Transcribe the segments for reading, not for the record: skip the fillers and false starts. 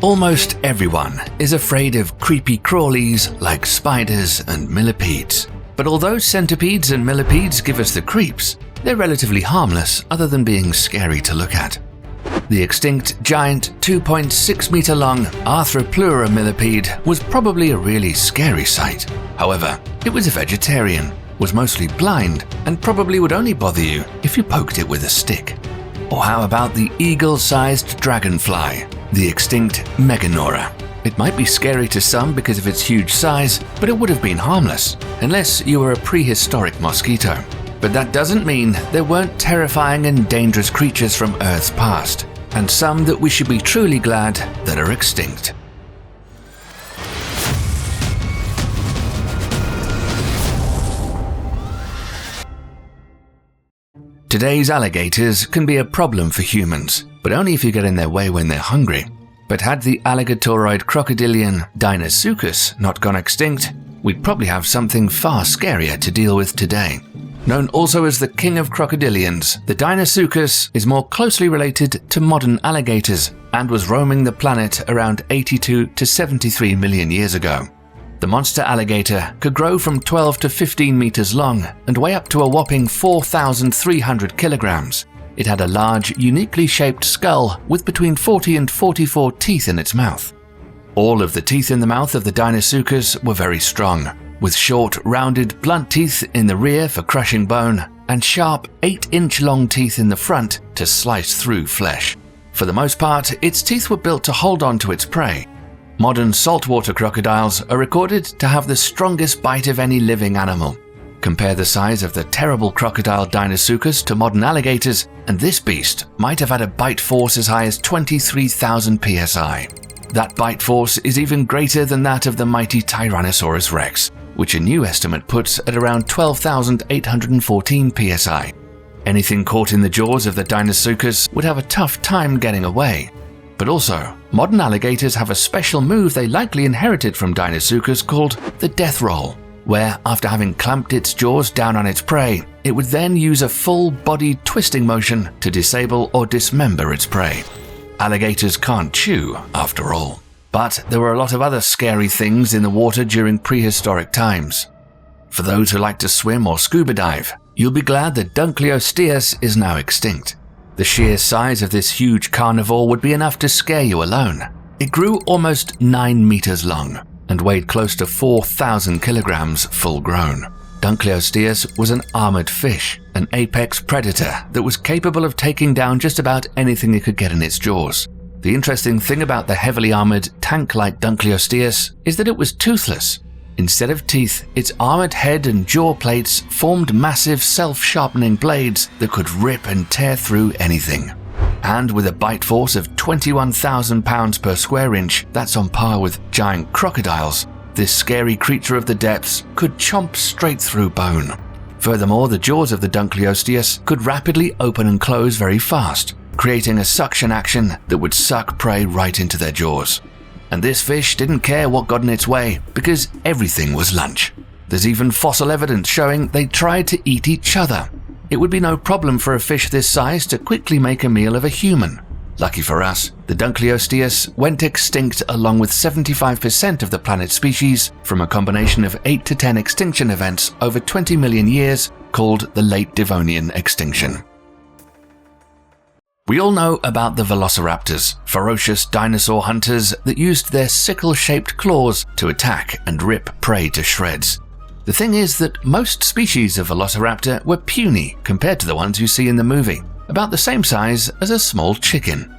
Almost everyone is afraid of creepy crawlies like spiders and millipedes. But although centipedes and millipedes give us the creeps, they're relatively harmless other than being scary to look at. The extinct giant 2.6 meter long Arthropleura millipede was probably a really scary sight. However, it was a vegetarian, was mostly blind, and probably would only bother you if you poked it with a stick. Or how about the eagle-sized dragonfly, the extinct Meganeura? It might be scary to some because of its huge size, but it would have been harmless, unless you were a prehistoric mosquito. But that doesn't mean there weren't terrifying and dangerous creatures from Earth's past, and some that we should be truly glad that are extinct. Today's alligators can be a problem for humans, but only if you get in their way when they're hungry. But had the alligatoroid crocodilian Deinosuchus not gone extinct, we'd probably have something far scarier to deal with today. Known also as the king of crocodilians, the Deinosuchus is more closely related to modern alligators and was roaming the planet around 82 to 73 million years ago. The monster alligator could grow from 12 to 15 meters long and weigh up to a whopping 4,300 kilograms. It had a large, uniquely shaped skull with between 40 and 44 teeth in its mouth. All of the teeth in the mouth of the Deinosuchus were very strong, with short, rounded, blunt teeth in the rear for crushing bone and sharp 8-inch long teeth in the front to slice through flesh. For the most part, its teeth were built to hold on to its prey. Modern saltwater crocodiles are recorded to have the strongest bite of any living animal. Compare the size of the terrible crocodile Deinosuchus to modern alligators, and this beast might have had a bite force as high as 23,000 psi. That bite force is even greater than that of the mighty Tyrannosaurus rex, which a new estimate puts at around 12,814 psi. Anything caught in the jaws of the Deinosuchus would have a tough time getting away. But also, modern alligators have a special move they likely inherited from Deinosuchus called the death roll, where after having clamped its jaws down on its prey, it would then use a full-body twisting motion to disable or dismember its prey. Alligators can't chew, after all. But there were a lot of other scary things in the water during prehistoric times. For those who like to swim or scuba dive, you'll be glad that Dunkleosteus is now extinct. The sheer size of this huge carnivore would be enough to scare you alone. It grew almost 9 meters long and weighed close to 4,000 kilograms full grown. Dunkleosteus was an armored fish, an apex predator that was capable of taking down just about anything it could get in its jaws. The interesting thing about the heavily armored, tank-like Dunkleosteus is that it was toothless. Instead of teeth, its armored head and jaw plates formed massive self-sharpening blades that could rip and tear through anything. And with a bite force of 21,000 pounds per square inch, that's on par with giant crocodiles, this scary creature of the depths could chomp straight through bone. Furthermore, the jaws of the Dunkleosteus could rapidly open and close very fast, creating a suction action that would suck prey right into their jaws. And this fish didn't care what got in its way, because everything was lunch. There's even fossil evidence showing they tried to eat each other. It would be no problem for a fish this size to quickly make a meal of a human. Lucky for us, the Dunkleosteus went extinct along with 75% of the planet's species from a combination of 8 to 10 extinction events over 20 million years called the Late Devonian Extinction. We all know about the velociraptors, ferocious dinosaur hunters that used their sickle-shaped claws to attack and rip prey to shreds. The thing is that most species of velociraptor were puny compared to the ones you see in the movie, about the same size as a small chicken.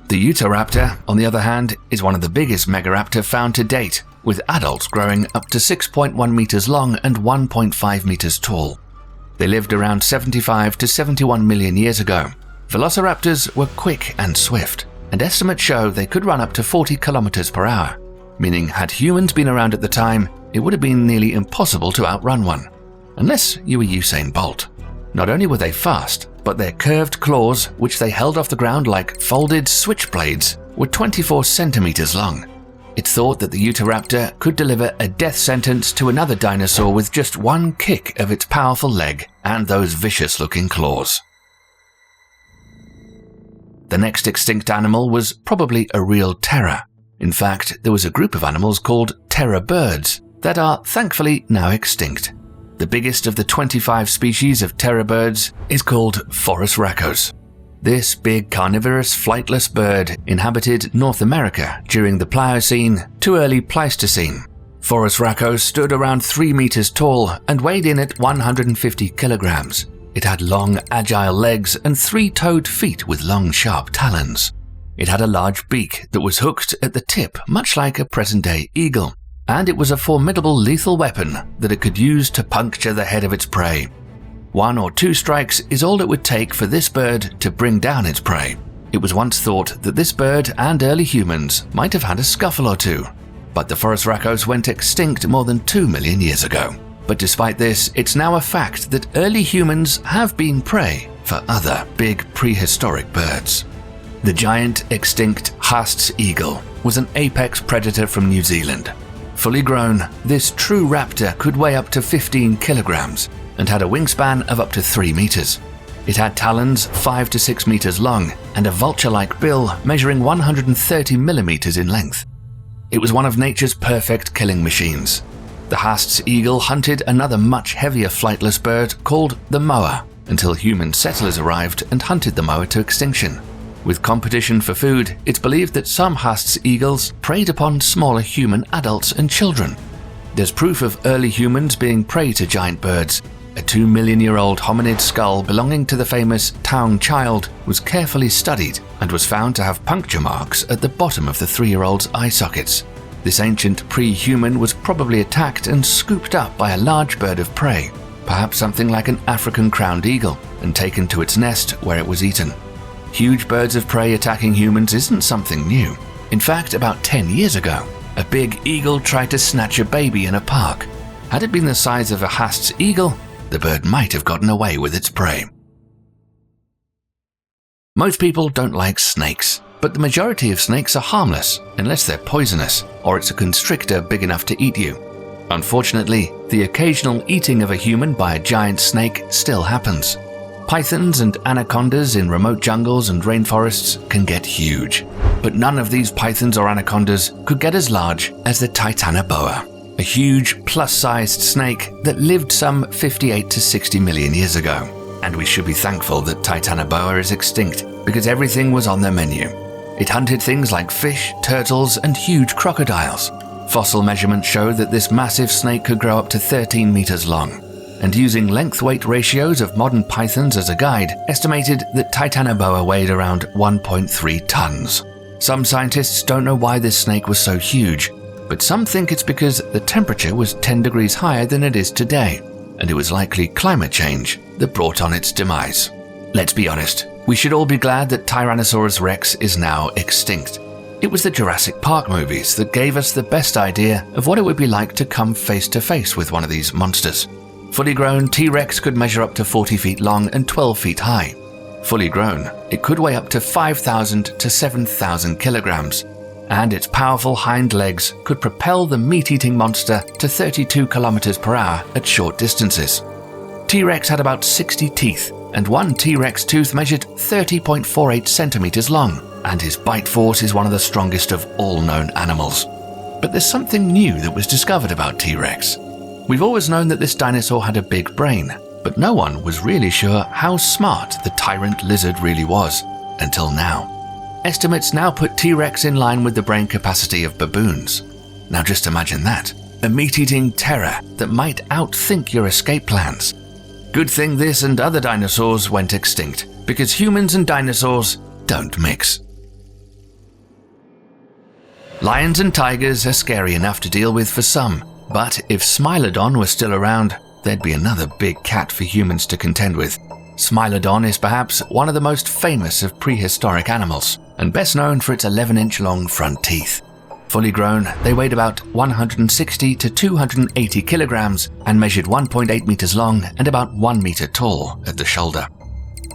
The Utahraptor, on the other hand, is one of the biggest megaraptor found to date, with adults growing up to 6.1 meters long and 1.5 meters tall. They lived around 75 to 71 million years ago. Velociraptors were quick and swift, and estimates show they could run up to 40 kilometers per hour, meaning had humans been around at the time, it would have been nearly impossible to outrun one, unless you were Usain Bolt. Not only were they fast, but their curved claws, which they held off the ground like folded switchblades, were 24 centimeters long. It's thought that the Utahraptor could deliver a death sentence to another dinosaur with just one kick of its powerful leg and those vicious-looking claws. The next extinct animal was probably a real terror, In fact, there was a group of animals called terror birds that are thankfully now extinct. The biggest of the 25 species of terror birds is called Forus racos. This big carnivorous flightless bird inhabited North America during the Pliocene to early Pleistocene. Forus racos stood around 3 meters tall and weighed in at 150 kilograms. It had long, agile legs and 3-toed feet with long, sharp talons. It had a large beak that was hooked at the tip, much like a present-day eagle, and it was a formidable lethal weapon that it could use to puncture the head of its prey. 1 or 2 strikes is all it would take for this bird to bring down its prey. It was once thought that this bird and early humans might have had a scuffle or two, but the Forus racos went extinct more than 2 million years ago. But despite this, it's now a fact that early humans have been prey for other big prehistoric birds. The giant extinct Haast's eagle was an apex predator from New Zealand. Fully grown, this true raptor could weigh up to 15 kilograms and had a wingspan of up to 3 meters. It had talons 5 to 6 meters long and a vulture-like bill measuring 130 millimeters in length. It was one of nature's perfect killing machines. The Haast's eagle hunted another much heavier flightless bird called the moa until human settlers arrived and hunted the moa to extinction. With competition for food, it's believed that some Haast's eagles preyed upon smaller human adults and children. There's proof of early humans being prey to giant birds. A 2-million-year-old hominid skull belonging to the famous Taung child was carefully studied and was found to have puncture marks at the bottom of the 3-year-old's eye sockets. This ancient pre-human was probably attacked and scooped up by a large bird of prey, perhaps something like an African crowned eagle, and taken to its nest where it was eaten. Huge birds of prey attacking humans isn't something new. In fact, about 10 years ago, a big eagle tried to snatch a baby in a park. Had it been the size of a Haast's eagle, the bird might have gotten away with its prey. Most people don't like snakes, but the majority of snakes are harmless unless they're poisonous or it's a constrictor big enough to eat you. Unfortunately, the occasional eating of a human by a giant snake still happens. Pythons and anacondas in remote jungles and rainforests can get huge, but none of these pythons or anacondas could get as large as the Titanoboa, a huge plus-sized snake that lived some 58 to 60 million years ago. And we should be thankful that Titanoboa is extinct because everything was on their menu. It hunted things like fish, turtles, and huge crocodiles. Fossil measurements show that this massive snake could grow up to 13 meters long, and using length-weight ratios of modern pythons as a guide, estimated that Titanoboa weighed around 1.3 tons. Some scientists don't know why this snake was so huge, but some think it's because the temperature was 10 degrees higher than it is today, and it was likely climate change that brought on its demise. Let's be honest, we should all be glad that Tyrannosaurus rex is now extinct. It was the Jurassic Park movies that gave us the best idea of what it would be like to come face to face with one of these monsters. Fully grown, T-Rex could measure up to 40 feet long and 12 feet high. Fully grown, it could weigh up to 5,000 to 7,000 kilograms, and its powerful hind legs could propel the meat-eating monster to 32 kilometers per hour at short distances. T-Rex had about 60 teeth, and one T-Rex tooth measured 30.48 centimeters long, and his bite force is one of the strongest of all known animals. But there's something new that was discovered about T-Rex. We've always known that this dinosaur had a big brain, but no one was really sure how smart the tyrant lizard really was, until now. Estimates now put T-Rex in line with the brain capacity of baboons. Now just imagine that, a meat-eating terror that might outthink your escape plans. Good thing this and other dinosaurs went extinct, because humans and dinosaurs don't mix. Lions and tigers are scary enough to deal with for some, but if Smilodon was still around, there'd be another big cat for humans to contend with. Smilodon is perhaps one of the most famous of prehistoric animals, and best known for its 11-inch long front teeth. Fully grown, they weighed about 160 to 280 kilograms and measured 1.8 meters long and about 1 meter tall at the shoulder.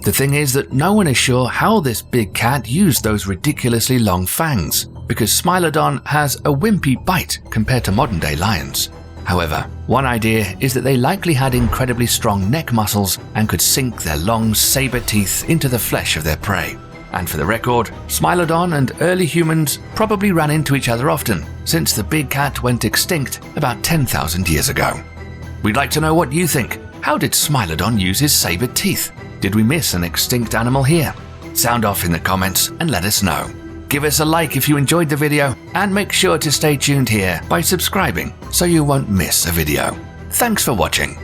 The thing is that no one is sure how this big cat used those ridiculously long fangs, because Smilodon has a wimpy bite compared to modern-day lions. However, one idea is that they likely had incredibly strong neck muscles and could sink their long saber teeth into the flesh of their prey. And for the record, Smilodon and early humans probably ran into each other often, since the big cat went extinct about 10,000 years ago. We'd like to know what you think. How did Smilodon use his saber teeth? Did we miss an extinct animal here? Sound off in the comments and let us know. Give us a like if you enjoyed the video, and make sure to stay tuned here by subscribing so you won't miss a video. Thanks for watching.